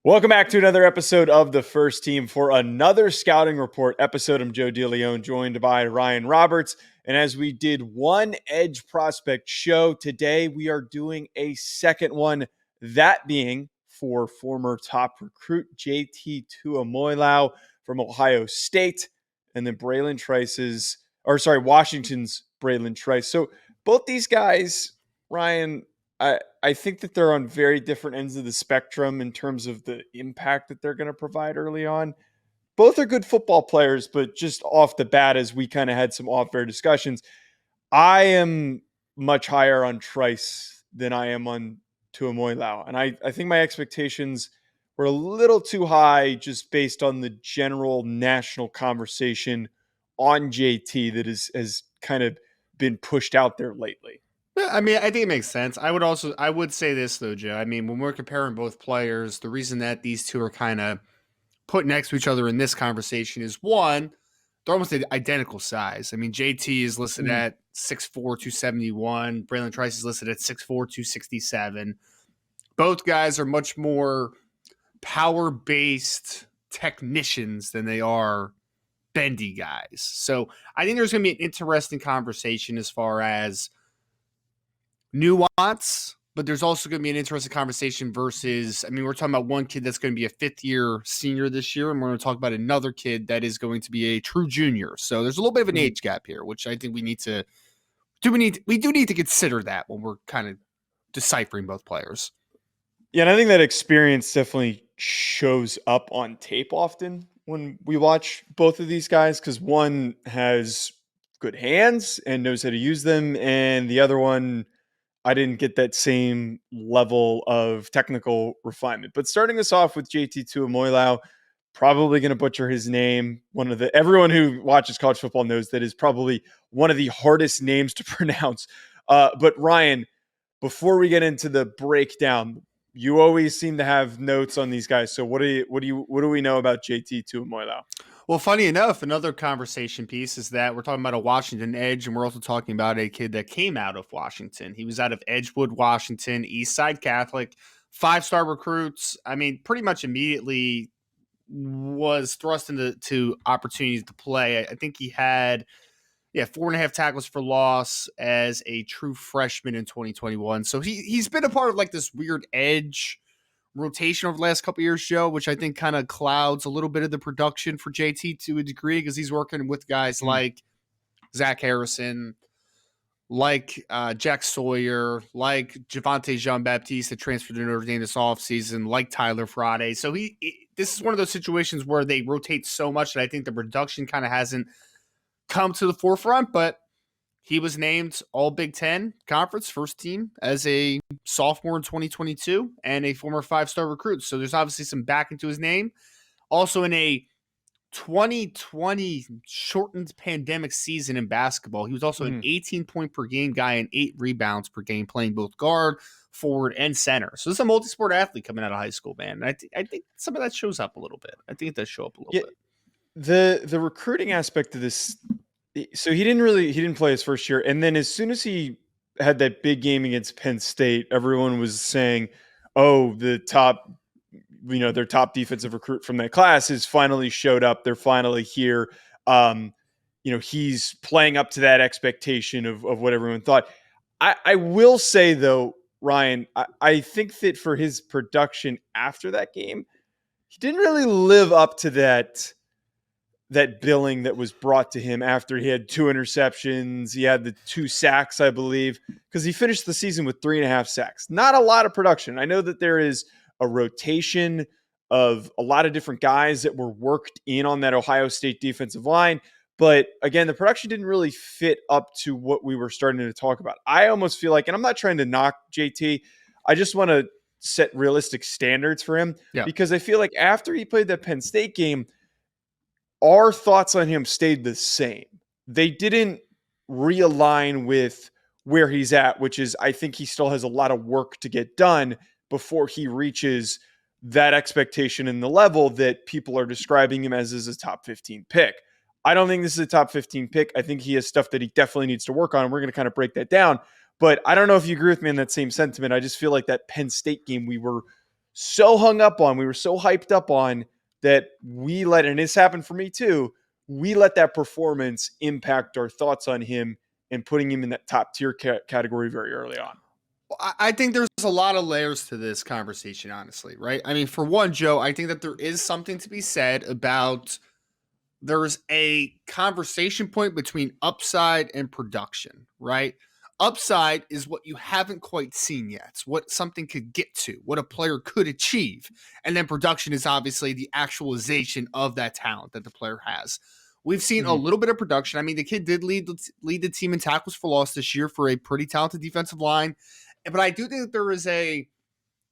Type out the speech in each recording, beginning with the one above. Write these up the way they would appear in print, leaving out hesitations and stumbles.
Welcome back to another episode of The First Team for another scouting report episode. I'm Joe DeLeone, joined by Ryan Roberts. And as we did one edge prospect show, today we are doing a second one, that being for former top recruit JT Tuimoloau from Ohio State, and then Washington's Braylon Trice. So both these guys, Ryan, I think that they're on very different ends of the spectrum in terms of the impact that they're going to provide early on. Both are good football players, but just off the bat, as we kind of had some off-air discussions, I am much higher on Trice than I am on Tuimoloau. And I think my expectations were a little too high just based on the general national conversation on JT that has kind of been pushed out there lately. Yeah, I mean, I think it makes sense. I would say this though, Joe. I mean, when we're comparing both players, the reason that these two are kind of put next to each other in this conversation is one, they're almost identical size. I mean, JT is listed at 6'4", 271. Braylon Trice is listed at 6'4", 267. Both guys are much more power-based technicians than they are bendy guys. So I think there's going to be an interesting conversation as far as nuance, but there's also going to be an interesting conversation versus, I mean, we're talking about one kid that's going to be a fifth-year senior this year, and we're going to talk about another kid that is going to be a true junior. So there's a little bit of an age gap here, which I think we do need to consider that when we're kind of deciphering both players. Yeah, and I think that experience definitely shows up on tape often when we watch both of these guys, because one has good hands and knows how to use them, and the other one, I didn't get that same level of technical refinement. But starting us off with JT Tuimoloau, probably going to butcher his name. Everyone who watches college football knows that is probably one of the hardest names to pronounce. But Ryan, before we get into the breakdown, you always seem to have notes on these guys. So what do we know about JT Tuimoloau? Well, funny enough, another conversation piece is that we're talking about a Washington edge, and we're also talking about a kid that came out of Washington. He was out of Edgewood, Washington, Eastside Catholic, 5-star recruits. I mean, pretty much immediately was thrust into opportunities to play. I think he had 4.5 tackles for loss as a true freshman in 2021. So he's been a part of like this weird edge rotation over the last couple of years, Joe, which I think kind of clouds a little bit of the production for JT to a degree, because he's working with guys like Zach Harrison, like Jack Sawyer, like Javonte Jean-Baptiste that transferred to Notre Dame this offseason, like Tyler Friday. So this is one of those situations where they rotate so much that I think the production kind of hasn't come to the forefront, but he was named All Big Ten Conference first team as a sophomore in 2022 and a former 5-star recruit. So there's obviously some back into his name. Also in a 2020 shortened pandemic season in basketball, he was also an 18-point per game guy and 8 rebounds per game, playing both guard, forward, and center. So this is a multi-sport athlete coming out of high school, man. And I think some of that shows up a little bit. I think it does show up a little bit. The recruiting aspect of this, so he didn't play his first year, and then as soon as he had that big game against Penn State, everyone was saying, "Oh, their top defensive recruit from that class has finally showed up. They're finally here." He's playing up to that expectation of what everyone thought. I will say though, Ryan, I think that for his production after that game, he didn't really live up to that billing that was brought to him after he had 2 interceptions. He had the 2 sacks, I believe, because he finished the season with 3.5 sacks. Not a lot of production. I know that there is a rotation of a lot of different guys that were worked in on that Ohio State defensive line. But again, the production didn't really fit up to what we were starting to talk about. I almost feel like, and I'm not trying to knock JT, I just want to set realistic standards for him, because I feel like after he played that Penn State game, our thoughts on him stayed the same. They didn't realign with where he's at, which is, I think he still has a lot of work to get done before he reaches that expectation and the level that people are describing him as a top 15 pick. I don't think this is a top 15 pick. I think he has stuff that he definitely needs to work on, and we're going to kind of break that down. But I don't know if you agree with me in that same sentiment. I just feel like that Penn State game, we were so hung up on, we were so hyped up on that we let, and this happened for me too, we let that performance impact our thoughts on him and putting him in that top tier category very early on. I think there's a lot of layers to this conversation, honestly, right? I mean, for one, Joe, I think that there is something to be said about there's a conversation point between upside and production, right? Upside is what you haven't quite seen yet. It's what something could get to, what a player could achieve. And then production is obviously the actualization of that talent that the player has. We've seen a little bit of production. I mean, the kid did lead the team in tackles for loss this year for a pretty talented defensive line. But I do think that there is a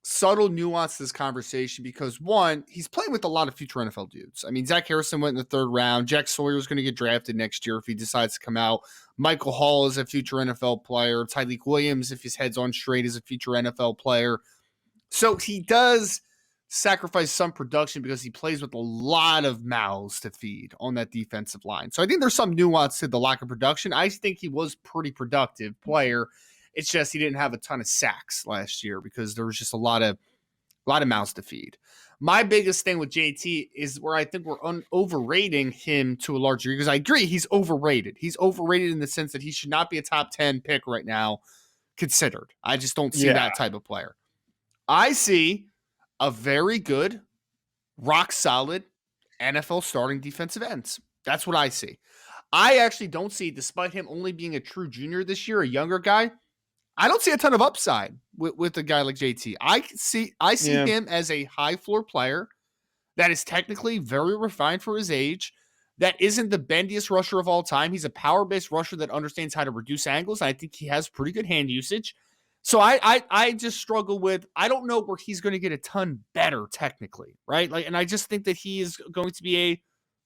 subtle nuance to this conversation because one, he's playing with a lot of future NFL dudes. I mean, Zach Harrison went in the third round. Jack Sawyer is going to get drafted next year if he decides to come out. Michael Hall is a future NFL player. Tyleik Williams, if his head's on straight, is a future NFL player. So he does sacrifice some production because he plays with a lot of mouths to feed on that defensive line. So I think there's some nuance to the lack of production. I think he was pretty productive player. It's just he didn't have a ton of sacks last year because there was just a lot of mouths to feed. My biggest thing with JT is where I think we're overrating him to a large degree because I agree he's overrated. He's overrated in the sense that he should not be a top 10 pick right now considered. I just don't see that type of player. I see a very good, rock solid NFL starting defensive ends. That's what I see. I actually don't see, despite him only being a true junior this year, a younger guy, I don't see a ton of upside with a guy like JT. I see him as a high floor player that is technically very refined for his age, that isn't the bendiest rusher of all time. He's a power-based rusher that understands how to reduce angles. I think he has pretty good hand usage. So I just struggle with, I don't know where he's going to get a ton better technically, right? And I just think that he is going to be a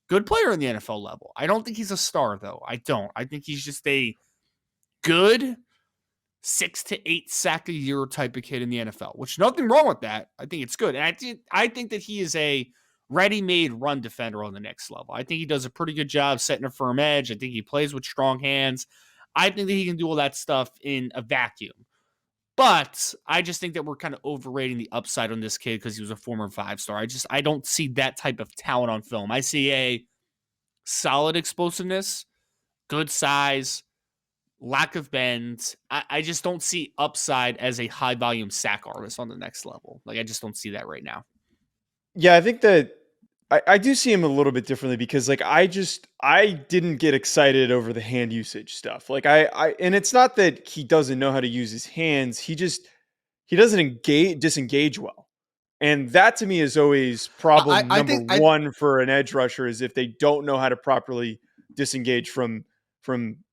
good player in the NFL level. I don't think he's a star though. I don't. I think he's just a good 6 to 8 sack a year type of kid in the NFL, which nothing wrong with that. I think it's good. And I think that he is a ready-made run defender on the next level. I think he does a pretty good job setting a firm edge. I think he plays with strong hands. I think that he can do all that stuff in a vacuum. But I just think that we're kind of overrating the upside on this kid because he was a former 5-star. I don't see that type of talent on film. I see a solid explosiveness, good size, lack of bend. I just don't see upside as a high volume sack artist on the next level. Like, I just don't see that right now. Yeah, I think that I do see him a little bit differently because like I didn't get excited over the hand usage stuff. Like and it's not that he doesn't know how to use his hands. He doesn't disengage well. And that to me is always problem number one for an edge rusher is if they don't know how to properly disengage from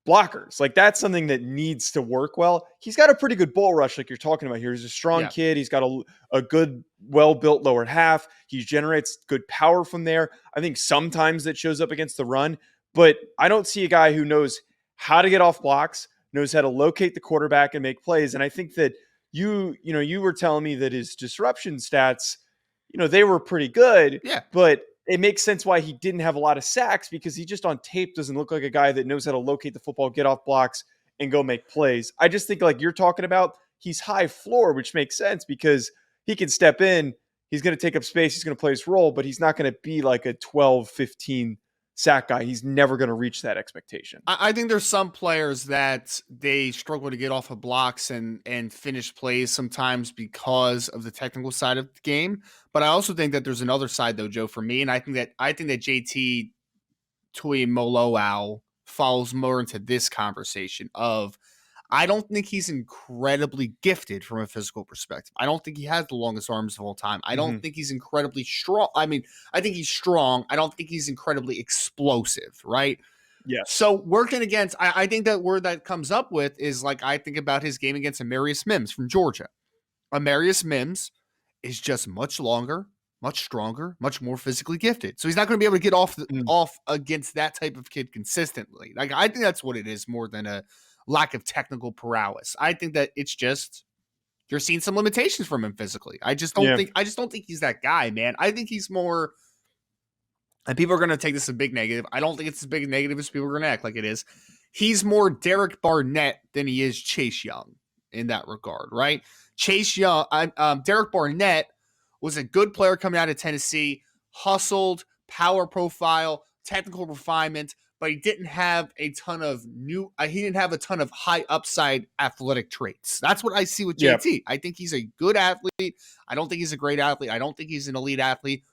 blockers. Like that's something that needs to work well. He's got a pretty good bull rush like you're talking about here. He's a strong kid. He's got a good, well-built lower half. He generates good power from there. I think sometimes that shows up against the run, but I don't see a guy who knows how to get off blocks, knows how to locate the quarterback and make plays. And I think that you were telling me that his disruption stats, they were pretty good. Yeah. But it makes sense why he didn't have a lot of sacks because he just on tape doesn't look like a guy that knows how to locate the football, get off blocks, and go make plays. I just think like you're talking about, he's high floor, which makes sense because he can step in, he's going to take up space, he's going to play his role, but he's not going to be like a 12, 15 sack guy. He's never going to reach that expectation. I think there's some players that they struggle to get off of blocks and finish plays sometimes because of the technical side of the game. But I also think that there's another side though, Joe, for me. And I think that JT Tuimoloau falls more into this conversation of, I don't think he's incredibly gifted from a physical perspective. I don't think he has the longest arms of all time. I don't think he's incredibly strong. I mean, I think he's strong. I don't think he's incredibly explosive, right? Yes. So working against, I think that word that comes up with is like, I think about his game against Amarius Mims from Georgia. Amarius Mims is just much longer, much stronger, much more physically gifted. So he's not going to be able to get off against that type of kid consistently. Like, I think that's what it is more than a lack of technical prowess. I think that it's just you're seeing some limitations from him physically. I just don't think he's that guy, man. I think he's more, and people are going to take this as a big negative. I don't think it's as big a negative as people are going to act like it is. He's more Derek Barnett than he is Chase Young in that regard, right? Derek Barnett was a good player coming out of Tennessee, hustled, power profile, technical refinement, but he didn't have a ton of high upside athletic traits. That's what I see with Yeah. JT. I think he's a good athlete. I don't think he's a great athlete. I don't think he's an elite athlete.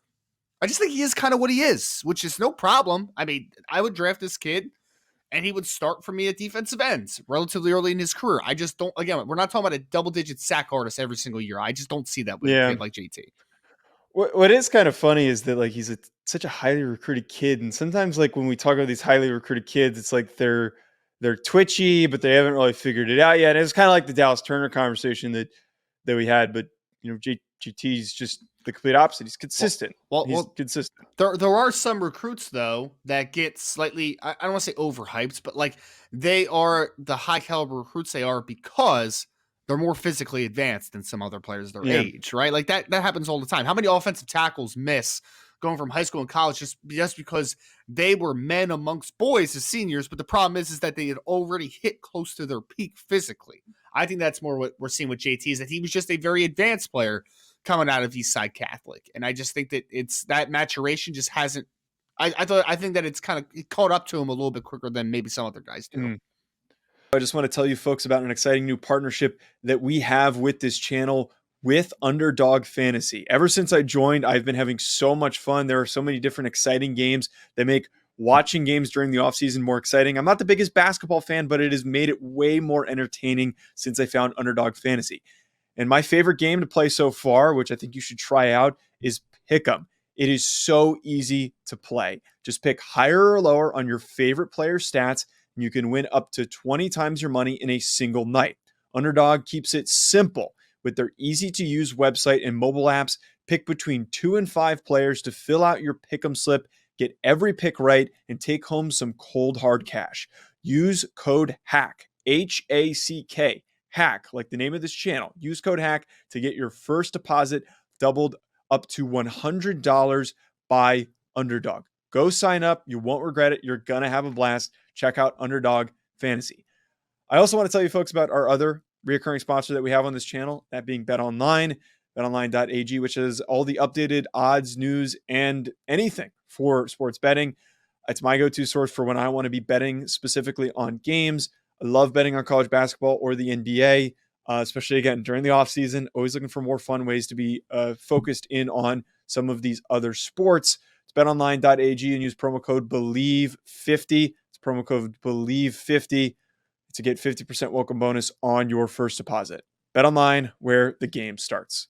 I just think he is kind of what he is, which is no problem. I mean, I would draft this kid and he would start for me at defensive ends relatively early in his career. I just don't, again, we're not talking about a double-digit sack artist every single year. I just don't see that with a Yeah. kid like JT. What is kind of funny is that like he's such a highly recruited kid, and sometimes like when we talk about these highly recruited kids, it's like they're twitchy, but they haven't really figured it out yet. And it's kind of like the Dallas Turner conversation that we had, but GT is just the complete opposite. He's consistent. He's Well, consistent. there are some recruits though that get slightly, I don't want to say overhyped, but like they are the high caliber recruits they are because they're more physically advanced than some other players their Yeah. age, right? Like that happens all the time. How many offensive tackles miss going from high school and college just because they were men amongst boys as seniors, but the problem is that they had already hit close to their peak physically. I think that's more what we're seeing with JT is that he was just a very advanced player coming out of Eastside Catholic. And I just think that it's that maturation just hasn't I think that it's kind of caught up to him a little bit quicker than maybe some other guys do. I just want to tell you folks about an exciting new partnership that we have with this channel with Underdog Fantasy. Ever since I joined, I've been having so much fun. There are so many different exciting games that make watching games during the offseason more exciting. I'm not the biggest basketball fan, but it has made it way more entertaining since I found Underdog Fantasy. And my favorite game to play so far, which I think you should try out, is Pick'em. It is so easy to play. Just pick higher or lower on your favorite player stats, and you can win up to 20 times your money in a single night. Underdog keeps it simple with their easy-to-use website and mobile apps. Pick between 2 and 5 players to fill out your Pick'em slip, get every pick right, and take home some cold hard cash. Use code HACK, HACK, hack, like the name of this channel. Use code HACK to get your first deposit doubled up to $100 by Underdog. Go sign up. You won't regret it. You're going to have a blast. Check out Underdog Fantasy. I also want to tell you folks about our other recurring sponsor that we have on this channel, that being BetOnline, betonline.ag, which is all the updated odds, news, and anything for sports betting. It's my go-to source for when I want to be betting specifically on games. I love betting on college basketball or the NBA, especially, again, during the offseason. Always looking for more fun ways to be focused in on some of these other sports. It's betonline.ag and use promo code BELIEVE50. It's promo code BELIEVE50 to get 50% welcome bonus on your first deposit. BetOnline, where the game starts.